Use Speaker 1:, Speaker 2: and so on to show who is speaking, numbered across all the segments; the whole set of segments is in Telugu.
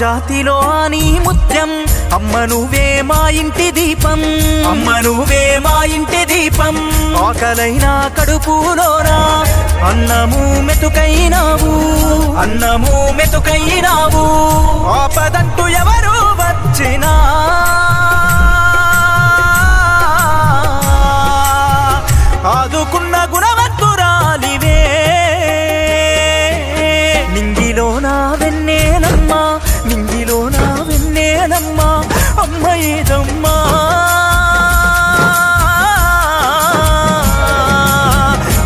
Speaker 1: జాతిలో నీ ముత్యం అమ్మ నువ్వే మా ఇంటి దీపం అమ్మ నువ్వే మా ఇంటి దీపం ఆకలైనా కడుపులోనా అన్నము మెతుకైనావు అన్నము మెతుకైనావు ఆపదంటూ ఎవరు వచ్చినా ఆదుకున్న గుణవంతురాలివే నింగిలోనా వెన్నెలమ్మా నింగిలోనా వెన్నెలమ్మా అమ్మ ఏదమ్మా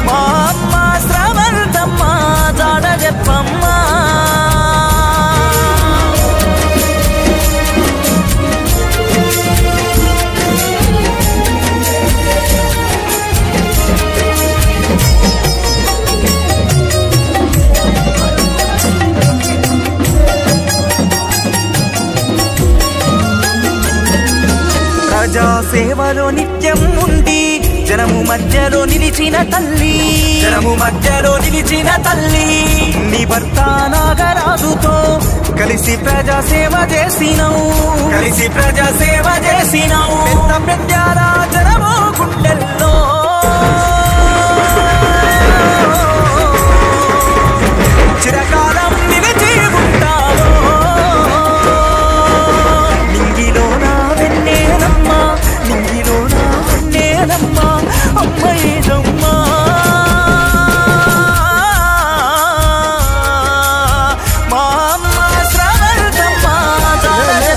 Speaker 1: మా అమ్మ శ్రవంతమ్మా జాడ చెప్పమ్మా ప్రజా సేవలో నిత్యం ఉండి జనము మధ్యలో నిలిచిన తల్లి జనము మధ్యలో నిలిచిన తల్లి నీ భర్త నాగరాజుతో కలిసి ప్రజా సేవ చేసినావు కలిసి ప్రజా సేవ చేసినావు పెద్ద పెద్ద జనము గుండెల్లో చిరకాలం నిలిచి ఉంటావు నింగిలోనా వెన్నెలమ్మా నింగిలోనా వెన్నెలమ్మా అమ్మ ఏదమ్మా మా అమ్మ శ్రవంతమ్మా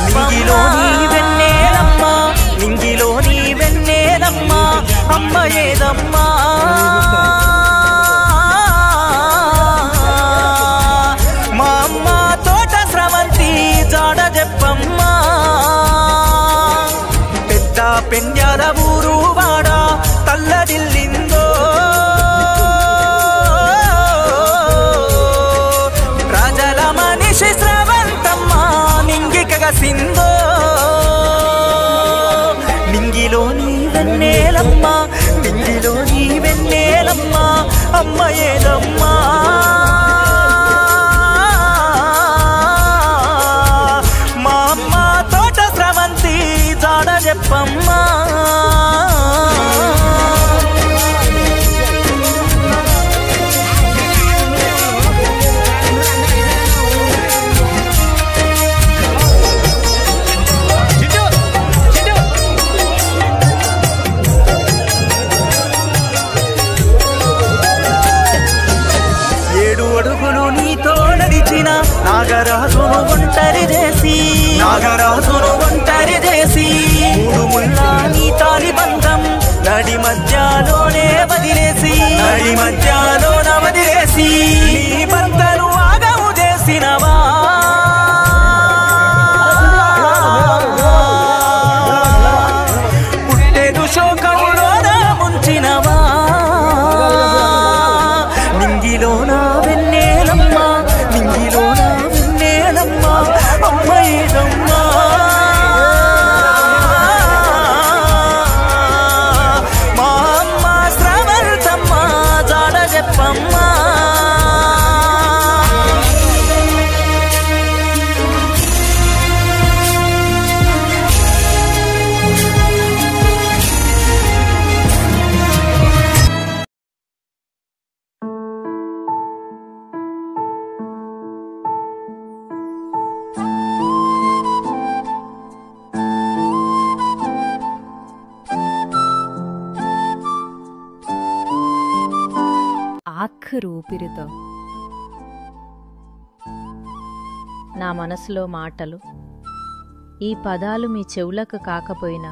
Speaker 1: నింగిలో నీ వెన్నెలమ్మా నింగిలో నీ వెన్నెలమ్మా అమ్మ ఏదమ్మా మా అమ్మ తోట స్రవంతి జాడ చెప్పమ్మా పెద్ద పెండ్యాల ఊరు వాడ తల్లడిల్లిందో ప్రజల మనిషి స్రవంతమ్మా నింగికగసిందో నింగిలో నీ వెన్నెలమ్మా నింగిలో నీ వెన్నెలమ్మా అమ్మ ఏదమ్మా మా అమ్మ తోట స్రవంతి జాడ చెప్పమ్మా అడుగులు నీతో నడిచిన నాగరాజును ఒంటరి చేసి నాగరాజును ఒంటరి చేసి మూడు ముళ్ళ నీ తాలి బంధం నడి మధ్యలోనే వదిలేసి నడి మధ్యలోన వదిలేసి నీ భర్తను ఆగము చేసినవా పుట్టెడు శోకములోన ముంచినవా నింగిలోనా వెన్నెలమ్మా నింగిలోనా వెన్నెలమ్మా అమ్మ ఏదమ్మా మా అమ్మ శ్రవంతమ్మా జాడ చెప్పమ్మా
Speaker 2: ఆఖరు ఊపిరితో నా మనసులో మాటలు ఈ పదాలు మీ చెవులకు కాకపోయినా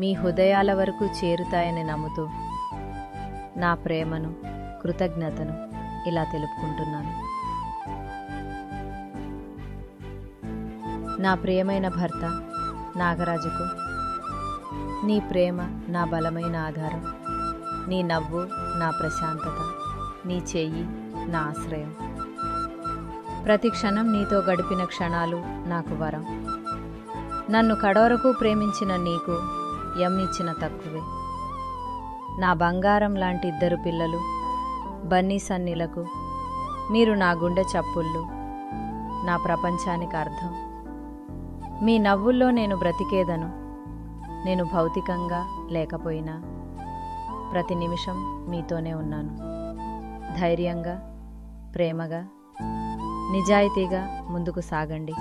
Speaker 2: మీ హృదయాల వరకు చేరుతాయని నమ్ముతూ నా ప్రేమను కృతజ్ఞతను ఇలా తెలుపుకుంటున్నాను. నా ప్రియమైన భర్త నాగరాజుకు నీ ప్రేమ నా బలమైన ఆధారం, నీ నవ్వు నా ప్రశాంతత, నీ చెయ్యి నా ఆశ్రయం. ప్రతి క్షణం నీతో గడిపిన క్షణాలు నాకు వరం. నన్ను కడవరకు ప్రేమించిన నీకు ఎమ్మిచ్చిన తక్కువే. నా బంగారం లాంటి ఇద్దరు పిల్లలు బన్నీ సన్నీలకు మీరు నా గుండె చప్పుళ్ళు, నా ప్రపంచానికి అర్థం. మీ నవ్వుల్లో నేను బ్రతికేదను. నేను భౌతికంగా లేకపోయినా ప్రతి నిమిషం మీతోనే ఉన్నాను. ధైర్యంగా, ప్రేమగా, నిజాయితీగా ముందుకు సాగండి.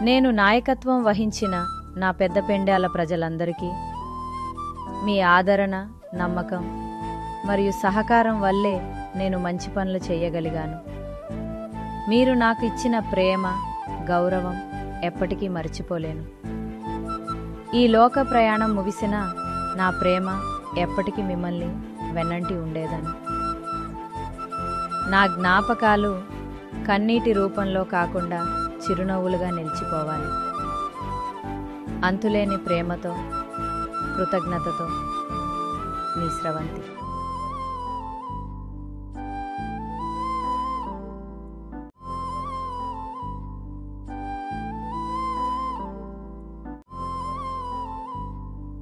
Speaker 2: నేను నాయకత్వం వహించిన నా పెద్ద పెండ్యాల ప్రజలందరికీ మీ ఆదరణ, నమ్మకం మరియు సహకారం వల్లే నేను మంచి పనులు చేయగలిగాను. మీరు నాకు ఇచ్చిన ప్రేమ, గౌరవం ఎప్పటికీ మర్చిపోలేను. ఈ లోక ప్రయాణం ముగిసినా నా ప్రేమ ఎప్పటికీ మిమ్మల్ని వెన్నంటి ఉండేదని. నా జ్ఞాపకాలు కన్నీటి రూపంలో కాకుండా చిరునవ్వులుగా నిలిచిపోవాలి. అంతులేని ప్రేమతో, కృతజ్ఞతతో, మీ స్రవంతి.